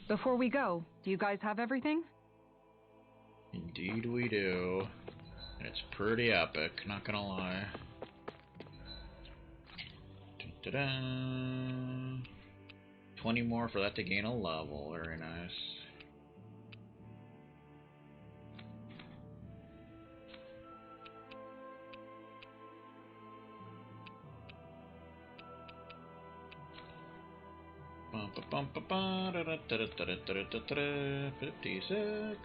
Before we go, do you guys have everything? Indeed we do. And it's pretty epic, not gonna lie. Dun-dun-dun. 20 more for that to gain a level. Very nice. Bum, ba, bum, ba, ba, da, da, da, da, da, da, da, da, da, 56.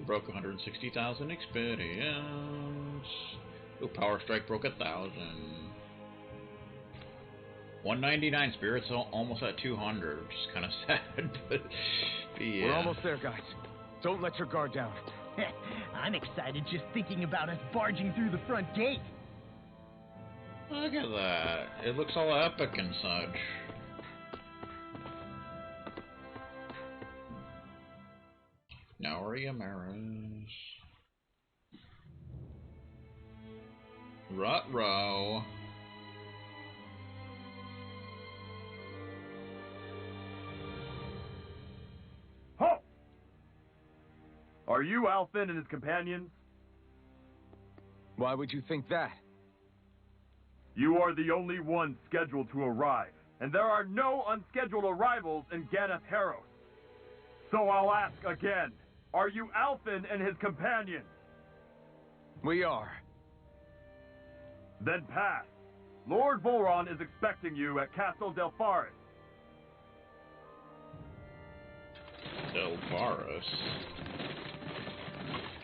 Broke 160,000 experience. Ooh, Power Strike broke 1,000. 199 spirits, almost at 200. Which is kind of sad, but yeah. We're almost there, guys. Don't let your guard down. I'm excited just thinking about us barging through the front gate. Look at that. It looks all epic and such. Now are you Maris? Ruh-roh. Ho! Are you Alphen and his companions? Why would you think that? You are the only one scheduled to arrive, and there are no unscheduled arrivals in Ganath Haros. So I'll ask again, are you Alphen and his companions? We are. Then pass. Lord Volron is expecting you at Castle Delpharis. Delpharis.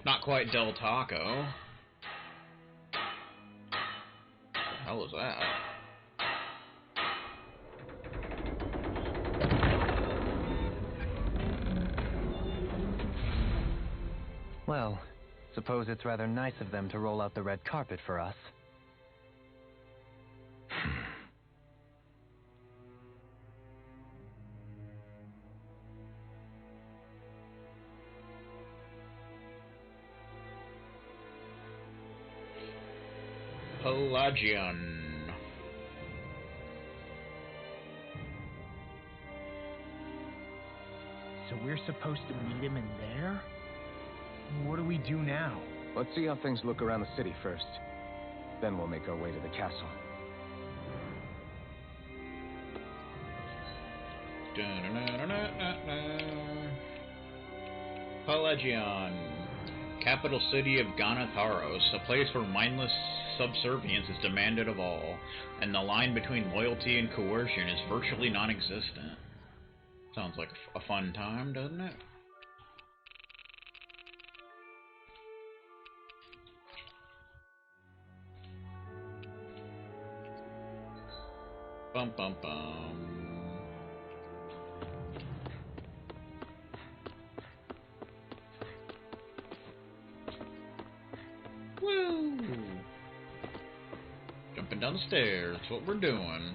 Not quite Del Taco. What the hell is that? Well, suppose it's rather nice of them to roll out the red carpet for us. Pelagion. So we're supposed to meet him in there? What do we do now? Let's see how things look around the city first. Then we'll make our way to the castle. Pelagion. Capital city of Ganath Haros, a place where mindless subservience is demanded of all, and the line between loyalty and coercion is virtually non-existent. Sounds like a fun time, doesn't it? Bum bum bum. Woo! Jumping down the stairs, that's what we're doing.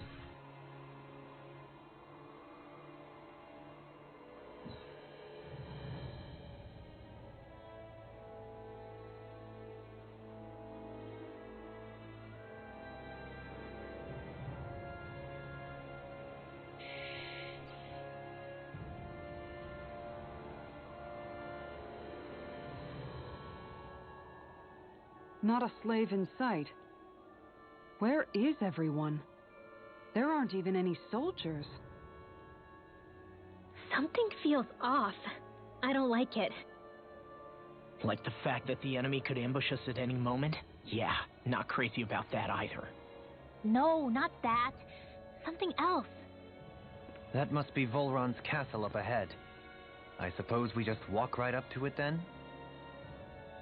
Not a slave in sight. Where is everyone? There aren't even any soldiers. Something feels off. I don't like it. Like the fact that the enemy could ambush us at any moment? Yeah, not crazy about that either. No, not that. Something else. That must be Volron's castle up ahead. I suppose we just walk right up to it then?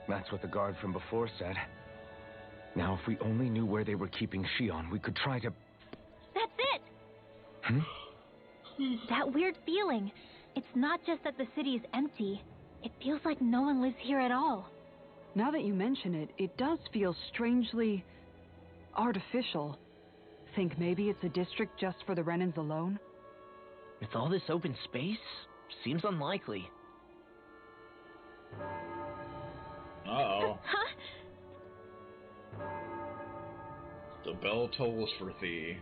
That's what the guard from before said. Now, if we only knew where they were keeping Shion, we could try to... That's it! Hmm? That weird feeling. It's not just that the city is empty. It feels like no one lives here at all. Now that you mention it, it does feel strangely... artificial. Think maybe it's a district just for the Renans alone? With all this open space? Seems unlikely. Uh-oh. Huh? The bell tolls for thee.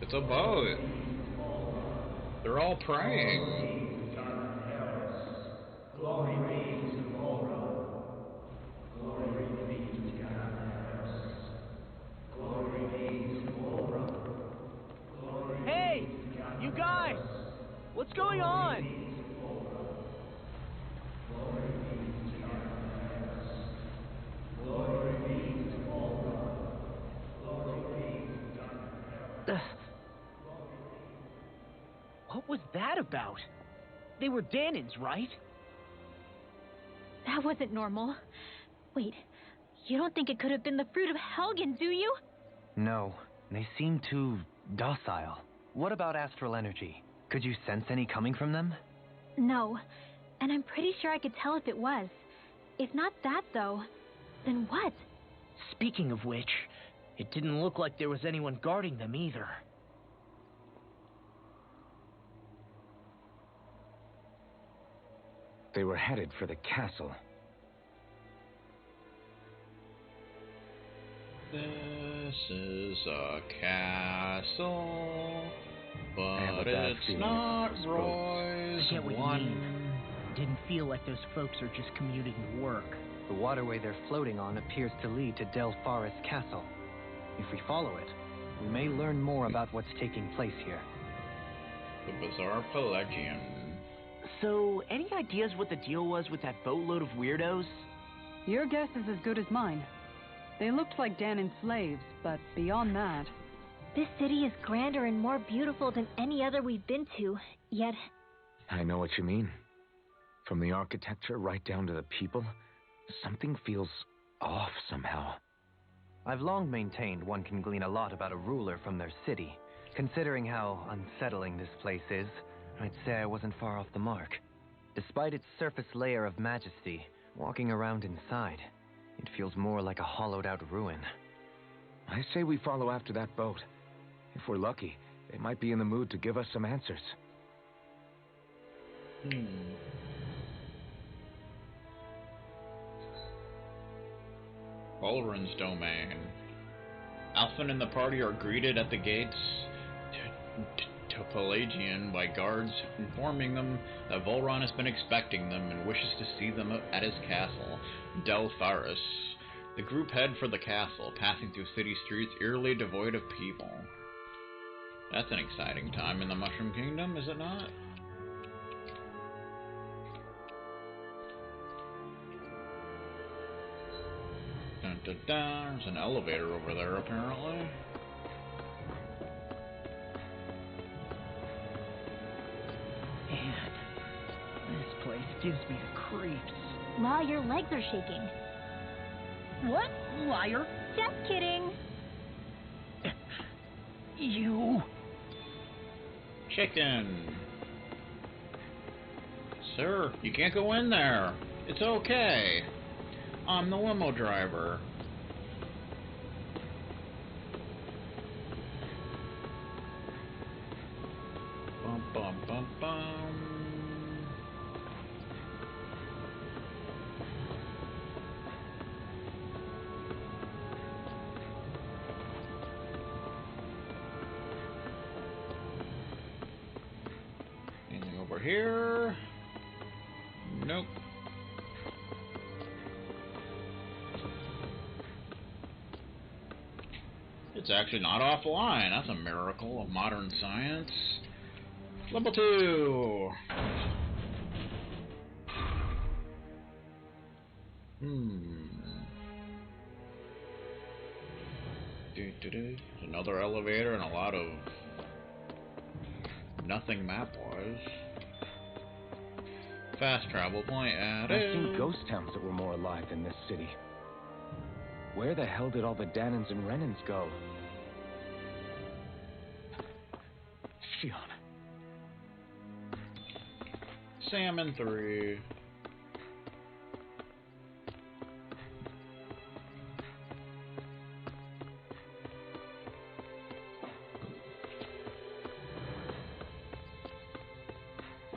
It's a boat. They're all praying. Glory be to Volra. Glory be to Ganatheros. Glory be to Volra. Glory Hey, be to Ganatheros. you guys! What's going on? Glory be to Ganatheros. Glory be to Volra. Glory be to Ganatheros. What was that about? They were Danins, right? That wasn't normal. Wait, you don't think it could have been the fruit of Helgen, do you? No, they seem too docile. What about astral energy? Could you sense any coming from them? No, and I'm pretty sure I could tell if it was. If not that, though, then what? Speaking of which, it didn't look like there was anyone guarding them either. They were headed for the castle. This is a castle, but it's not Roy's I get what you one. mean. Didn't feel like those folks are just commuting to work. The waterway they're floating on appears to lead to Del Forest Castle. If we follow it, we may learn more about what's taking place here. The bizarre Pelagian. So, any ideas what the deal was with that boatload of weirdos? Your guess is as good as mine. They looked like Danon slaves, but beyond that... This city is grander and more beautiful than any other we've been to, yet... I know what you mean. From the architecture right down to the people, something feels off somehow. I've long maintained one can glean a lot about a ruler from their city. Considering how unsettling this place is, I'd say I wasn't far off the mark. Despite its surface layer of majesty, walking around inside, it feels more like a hollowed-out ruin. I say we follow after that boat. If we're lucky, they might be in the mood to give us some answers. Volrun's domain. Alphen and the party are greeted at the gates to Pelagian by guards informing them that Volrun has been expecting them and wishes to see them at his castle, Del Faris. The group head for the castle, passing through city streets eerily devoid of people. That's an exciting time in the Mushroom Kingdom, is it not? Dun, dun, dun. There's an elevator over there, apparently. Man, this place gives me the creeps. Law, your legs are shaking. What? Liar? Just kidding. You... Chicken! Sir, you can't go in there. It's okay. I'm the limo driver. Bum bum bum bum. Anything over here? Nope. It's actually not offline. That's a miracle of modern science. Level 2! There's another elevator and a lot of nothing map-wise. Fast travel point I've added. seen ghost towns that were more alive than this city. Where the hell did all the Danons and Renans go? Shion. Salmon 3.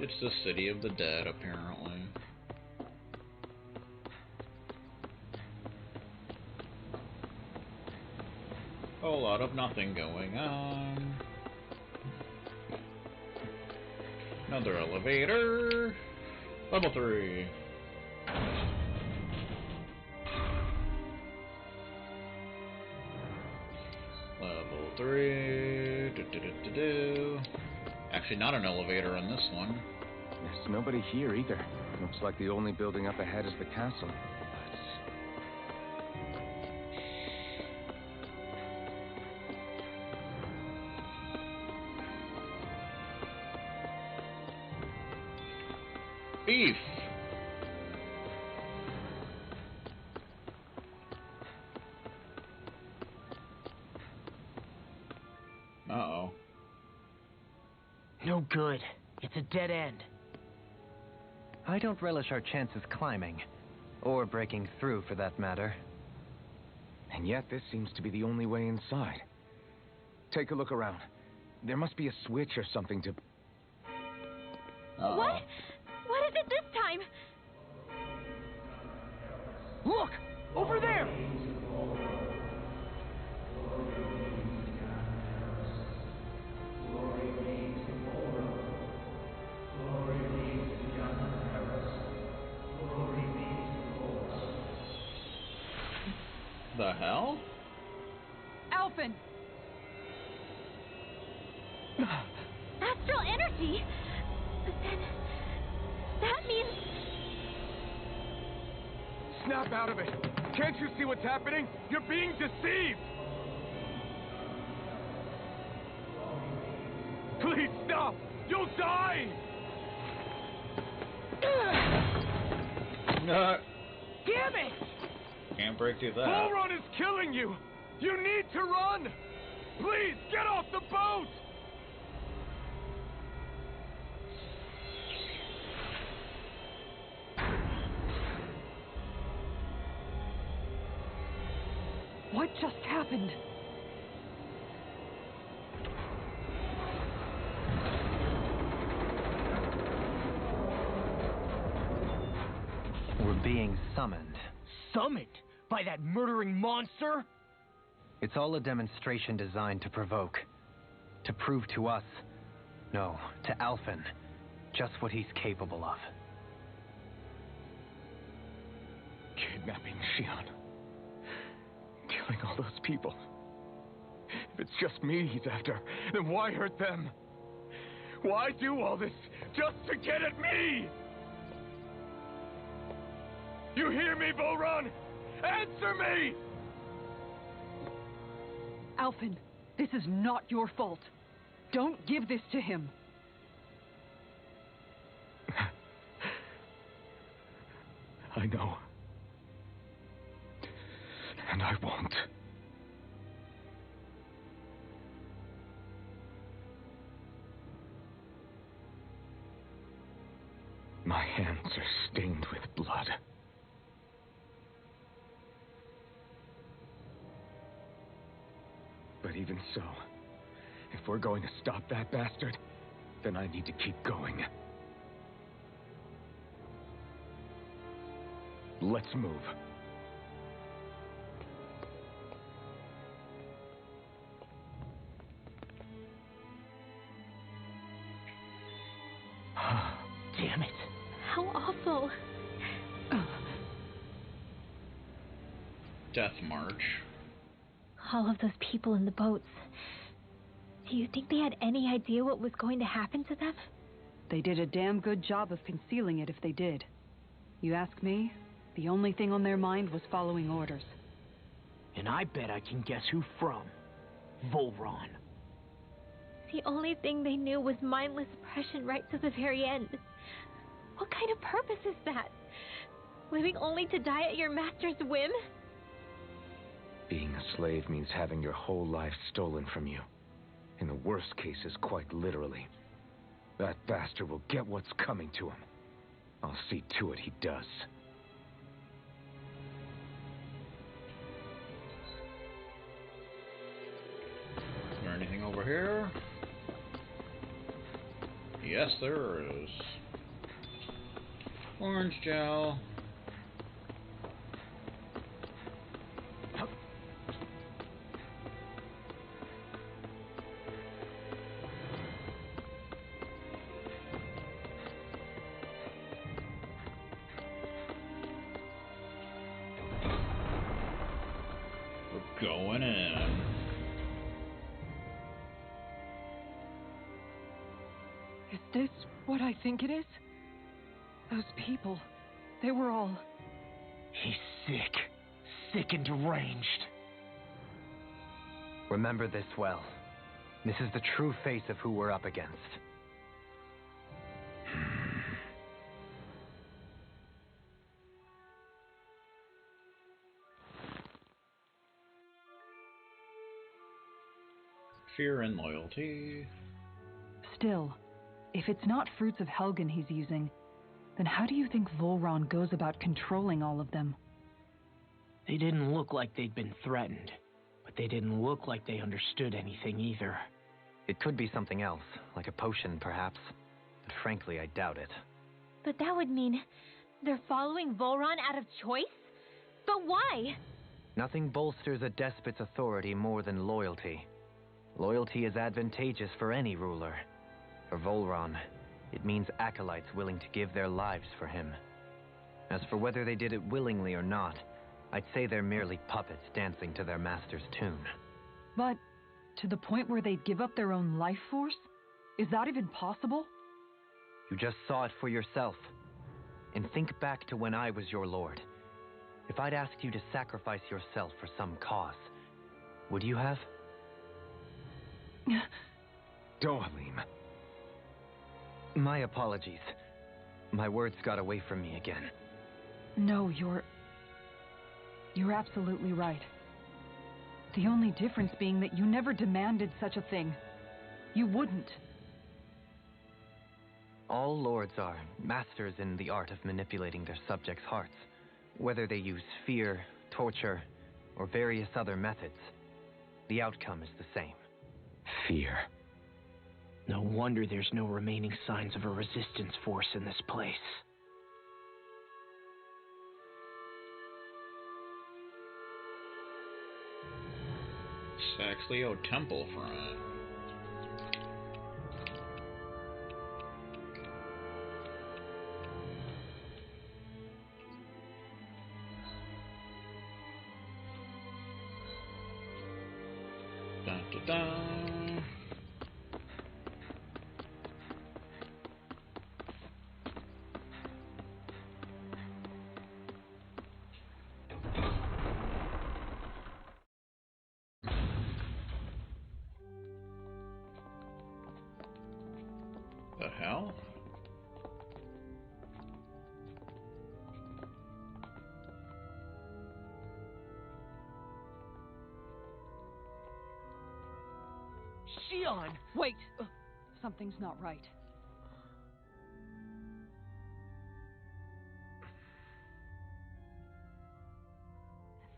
It's the city of the dead, apparently. A lot of nothing going on. Another elevator. Level 3. Level 3. Actually, not an elevator on this one. There's nobody here either. Looks like the only building up ahead is the castle. Beef! Uh-oh. No good. It's a dead end. I don't relish our chances climbing. Or breaking through, for that matter. And yet, this seems to be the only way inside. Take a look around. There must be a switch or something to... Uh-oh. What? What is it this time? Look! Over there! The hell? Alphen! Astral energy? Then... that means... Snap out of it! Can't you see what's happening? You're being deceived! Please stop! You'll die! Damn it! Can't break through that. Bull Run is killing you! You need to run! Please, get off the boat! What just happened? We're being summoned. Summoned? By that murdering monster? It's all a demonstration designed to provoke. To prove to us, no, to Alphen, just what he's capable of. Kidnapping Shion. Killing all those people. If it's just me he's after, then why hurt them? Why do all this just to get at me? You hear me, Bull Run? Answer me! Alphen, this is not your fault. Don't give this to him. I know. And I won't. My hands are stained with blood. But even so, if we're going to stop that bastard, then I need to keep going. Let's move. Damn it. How awful. Death March. All of those people in the boats. Do you think they had any idea what was going to happen to them? They did a damn good job of concealing it if they did. You ask me, the only thing on their mind was following orders. And I bet I can guess who from. Volron. The only thing they knew was mindless oppression right to the very end. What kind of purpose is that? Living only to die at your master's whim? Being a slave means having your whole life stolen from you. In the worst cases, quite literally. That bastard will get what's coming to him. I'll see to it he does. Is there anything over here? Yes, there is. Orange gel. Going in. Is this what I think it is? Those people, they were all... He's sick. Sick and deranged. Remember this well. This is the true face of who we're up against. Fear and loyalty. Still, if it's not fruits of Helgen he's using, then how do you think Volron goes about controlling all of them? They didn't look like they'd been threatened, but they didn't look like they understood anything either. It could be something else, like a potion perhaps, but frankly I doubt it. But that would mean they're following Volron out of choice? But why? Nothing bolsters a despot's authority more than loyalty. Loyalty is advantageous for any ruler. For Volron, it means acolytes willing to give their lives for him. As for whether they did it willingly or not, I'd say they're merely puppets dancing to their master's tune. But to the point where they'd give up their own life force? Is that even possible? You just saw it for yourself. And think back to when I was your lord. If I'd asked you to sacrifice yourself for some cause, would you have? Dohalim. My apologies. My words got away from me again. No, you're absolutely right. The only difference being that you never demanded such a thing. You wouldn't. All lords are masters in the art of manipulating their subjects' hearts, whether they use fear, torture, or various other methods. The outcome is the same. Fear. No wonder there's no remaining signs of a resistance force in this place. Saxleo Temple front. Dun, dun, dun. The hell? Shion! Wait! Something's not right.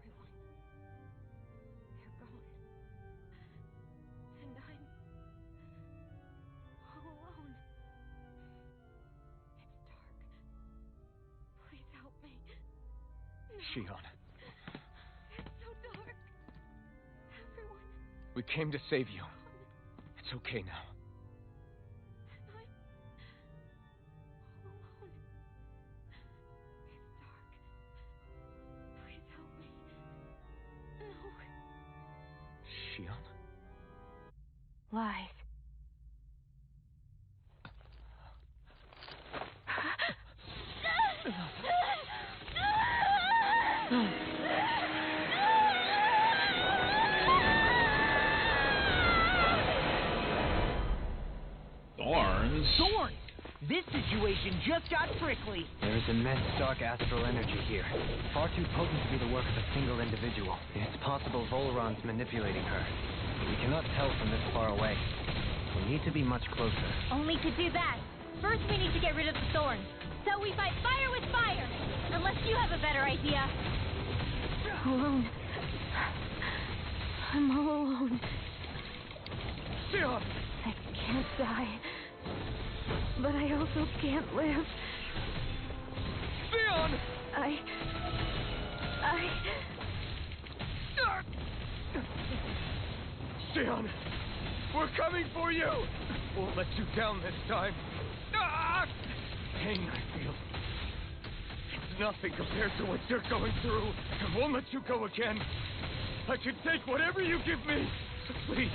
Everyone. They're gone. And I'm all alone. It's dark. Please help me. Shion, It's so dark. Everyone. we came to save you. It's okay now. I'm all alone. It's dark. Please help me. No. Shion? Lies. Thorns? Thorny! This situation just got prickly. There is immense dark astral energy here, far too potent to be the work of a single individual. It's possible Volron's manipulating her, but we cannot tell from this far away. We need to be much closer. Only to do that, first we need to get rid of the thorns. So we fight fire with fire! Unless you have a better idea. Alone. I'm all alone. Shion! I can't die. But I also can't live. Shion! Shion! We're coming for you! Won't let you down this time. Ah! Pain I feel. It's nothing compared to what you're going through. I won't let you go again. I can take whatever you give me. So please,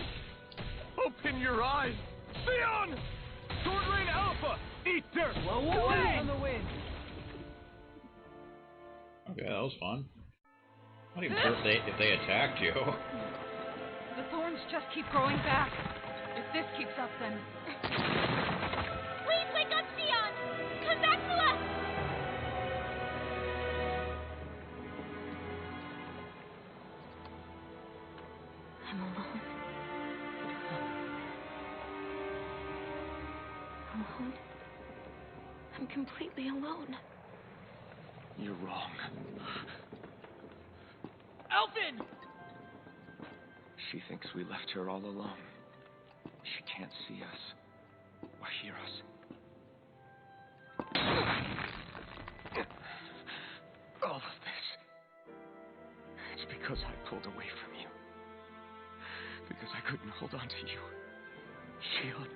open your eyes. Theon! Sword Rain Alpha! Eater! Blow away! On the wind. Okay, that was fun. I'm not even sure if they attacked you. The thorns just keep growing back. If this keeps up, then... Please wake up, Xion! Come back to us! I'm alone. Alone? I'm completely alone. You're wrong. Alphen! She thinks we left her all alone. She can't see us or hear us. All of this. It's because I pulled away from you. Because I couldn't hold on to you. Shion.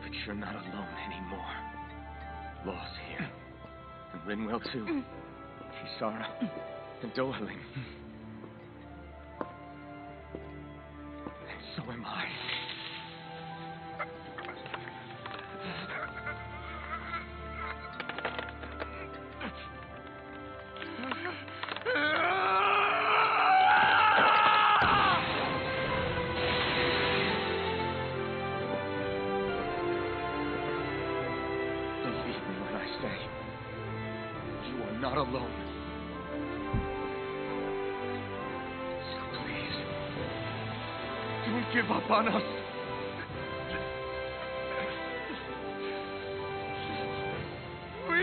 But you're not alone anymore. Law's here. And Rinwell too. Kisara. And Dohaling. And so am I. Believe me when I say, you are not alone. So please, don't give up on us. We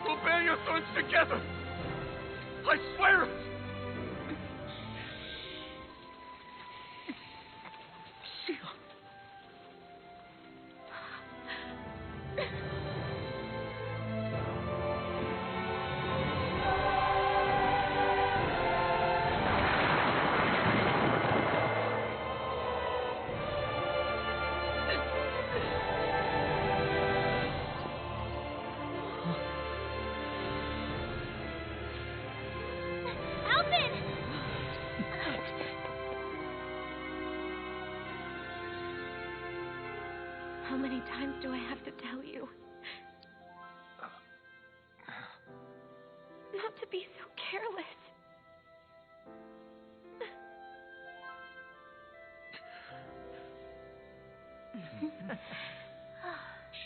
will bear your swords together. I swear it. Shion. Alvin! How many times do I have to tell you? Not to be so careless.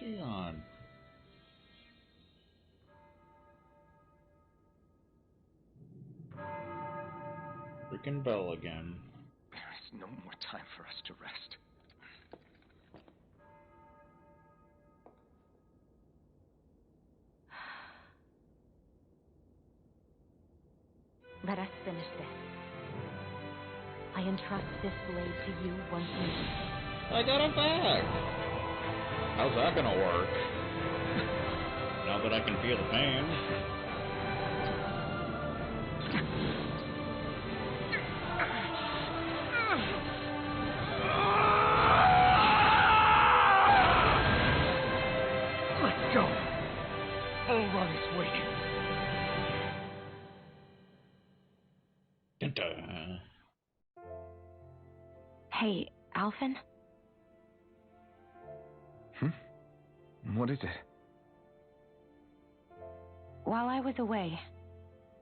Shion. Freaking bell again. There is no more time for us to rest. Let us finish this. I entrust this blade to you once more. I got it back! How's that gonna work? Now that I can feel the pain. Let's go. Bull Run is waiting. Dun-dun. Hey, Alphen? What is it? While I was away,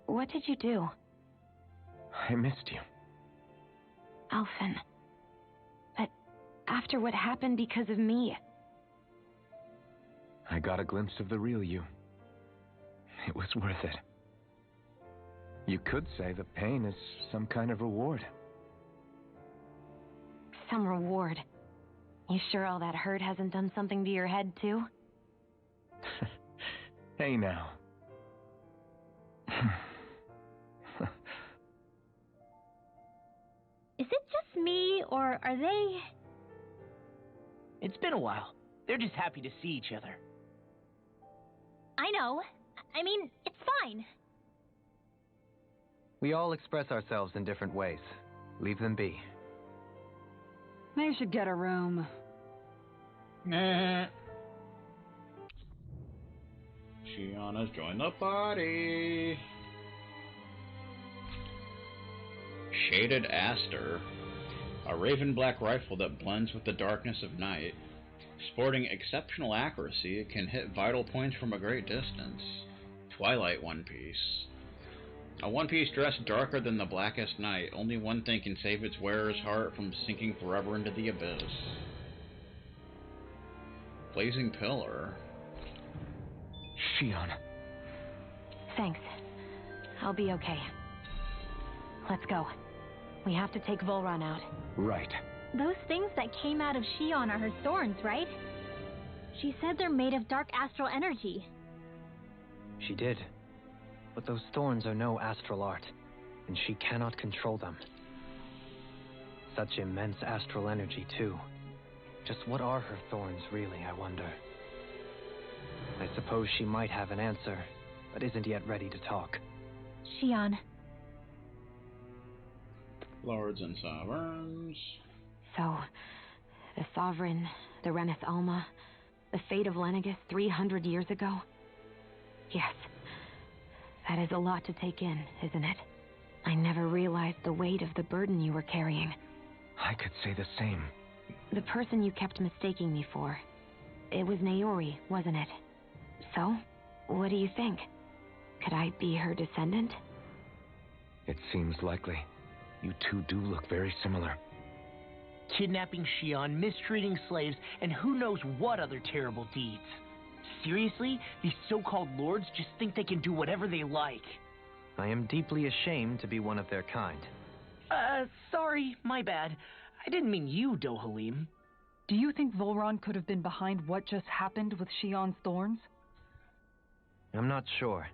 what did you do? I missed you. Alphen. But after what happened because of me, I got a glimpse of the real you. It was worth it. You could say the pain is some kind of reward. some reward. You sure all that hurt hasn't done something to your head, too? Hey now. Is it just me, or are they... It's been a while. They're just happy to see each other. I know. I mean, it's fine. We all express ourselves in different ways. Leave them be. They should get a room. Nah. Shion has joined the party. Shaded Aster. A raven black rifle that blends with the darkness of night. Sporting exceptional accuracy, it can hit vital points from a great distance. Twilight One Piece. A one piece dressed darker than the blackest night. Only one thing can save its wearer's heart from sinking forever into the abyss. Blazing Pillar. Shion. Thanks. I'll be okay. Let's go. We have to take Volron out. Right. Those things that came out of Shion are her thorns, right? She said they're made of dark astral energy. She did. But those thorns are no astral art, and she cannot control them. Such immense astral energy, too. Just what are her thorns, really, I wonder? I suppose she might have an answer, but isn't yet ready to talk. Shion. Lords and Sovereigns. So, the Sovereign, the Renis Alma, the fate of Lenegis 300 years ago? Yes. That is a lot to take in, isn't it? I never realized the weight of the burden you were carrying. I could say the same. The person you kept mistaking me for. It was Naori, wasn't it? So, what do you think? Could I be her descendant? It seems likely. You two do look very similar. Kidnapping Shion, mistreating slaves, and who knows what other terrible deeds. Seriously? These so-called lords just think they can do whatever they like. I am deeply ashamed to be one of their kind. Sorry, my bad. I didn't mean you, Dohalim. Do you think Volron could have been behind what just happened with Shion's thorns? I'm not sure.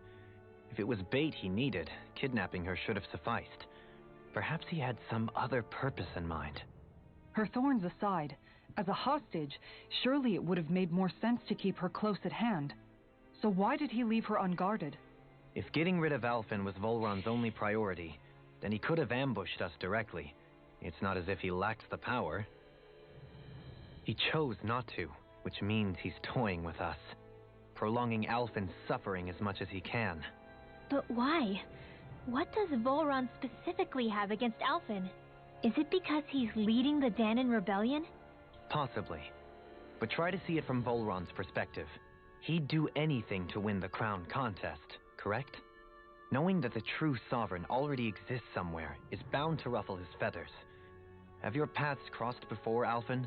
If it was bait he needed, kidnapping her should have sufficed. Perhaps he had some other purpose in mind. Her thorns aside, as a hostage, surely it would have made more sense to keep her close at hand. So why did he leave her unguarded? If getting rid of Alphen was Volron's only priority, then he could have ambushed us directly. It's not as if he lacks the power. He chose not to, which means he's toying with us, prolonging Alphen's suffering as much as he can. But why? What does Volron specifically have against Alphen? Is it because he's leading the Danon rebellion? Possibly. But try to see it from Volron's perspective. He'd do anything to win the crown contest, correct? Knowing that the true sovereign already exists somewhere is bound to ruffle his feathers. Have your paths crossed before, Alphen?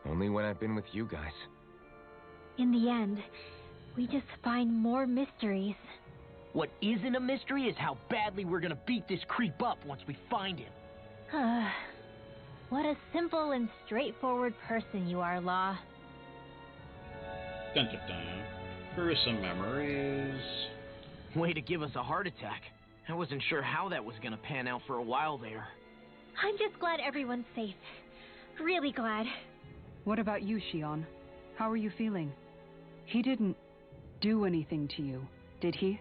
Only when I've been with you guys. In the end, we just find more mysteries. What isn't a mystery is how badly we're gonna beat this creep up once we find him. What a simple and straightforward person you are, Law. Dun dun dun. Gruesome memories. Way to give us a heart attack. I wasn't sure how that was gonna pan out for a while there. I'm just glad everyone's safe. Really glad. What about you, Shion? How are you feeling? He didn't do anything to you, did he?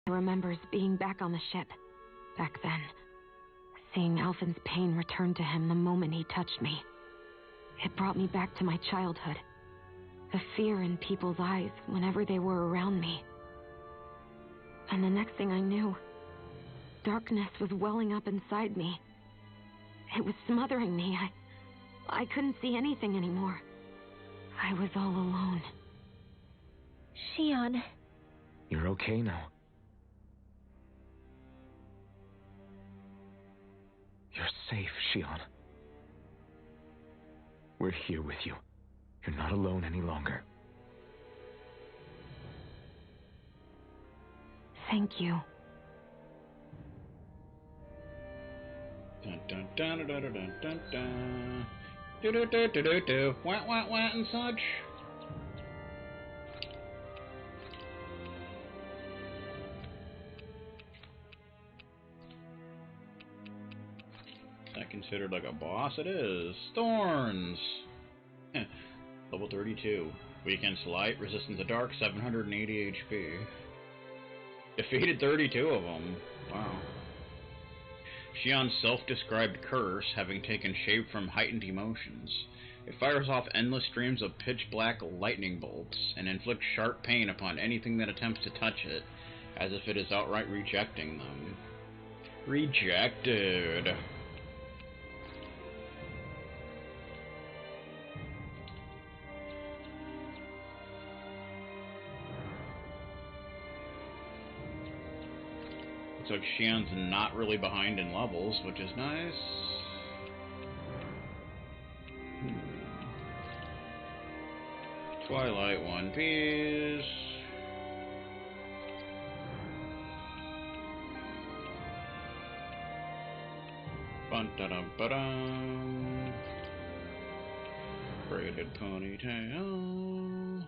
Remembers being back on the ship. Back then. Seeing Alphen's pain return to him the moment he touched me. It brought me back to my childhood. The fear in people's eyes whenever they were around me. And the next thing I knew, darkness was welling up inside me. It was smothering me. I couldn't see anything anymore. I was all alone. Shion. You're okay now. You're safe, Shion. We're here with you. You're not alone any longer. Thank you. Dun dun dun dun dun dun dun dun. Do do do do do do. Wah wah wah and such. That considered like a boss? It is. Thorns! Level 32. Weakens to light, resistance to dark, 780 HP. Defeated 32 of them. Wow. Shion's self-described curse, having taken shape from heightened emotions. It fires off endless streams of pitch-black lightning bolts, and inflicts sharp pain upon anything that attempts to touch it, as if it is outright rejecting them. Rejected. Looks like Shion's not really behind in levels, which is nice. Twilight One Piece. Bun-da-dum-ba-dum. Braided ponytail.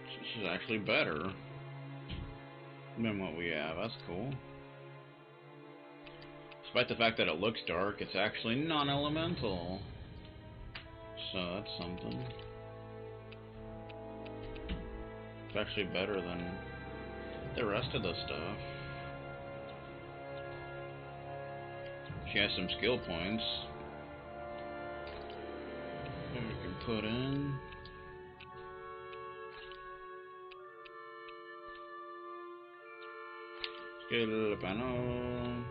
This is actually better than what we have. That's cool. Despite the fact that it looks dark, it's actually non-elemental. So that's something. It's actually better than the rest of the stuff. She has some skill points that we can put in. Skill panel.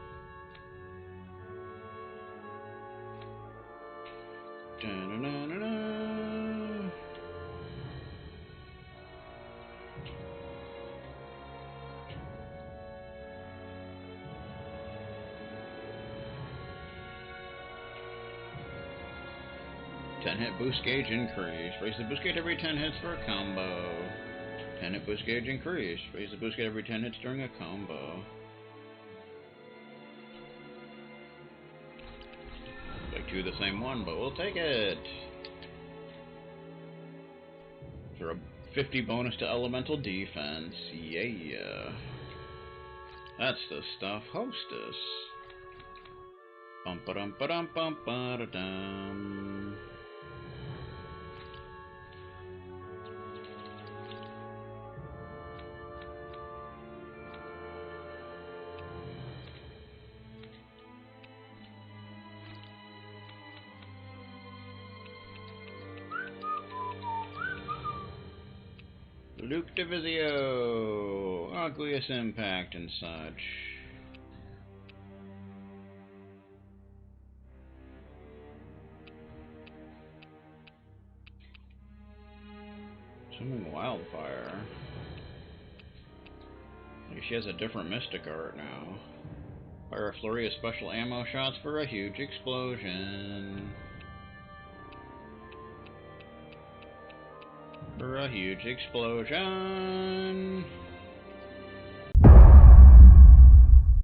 Da-da-da-da-da. 10-hit boost gauge increase. Raise the boost gauge every 10 hits for a combo. 10-hit boost gauge increase. Raise the boost gauge every 10 hits during a combo. Like two of the same one, but we'll take it. For a 50 bonus to elemental defense. Yeah. That's the stuff. Hostess. Bum ba dum ba dum bum ba da dum. Luke Divizio, Ugliest Impact and such. Swimming Wildfire. Maybe she has a different Mystic art now. Fire a flurry of special ammo shots for a huge explosion. For a huge explosion.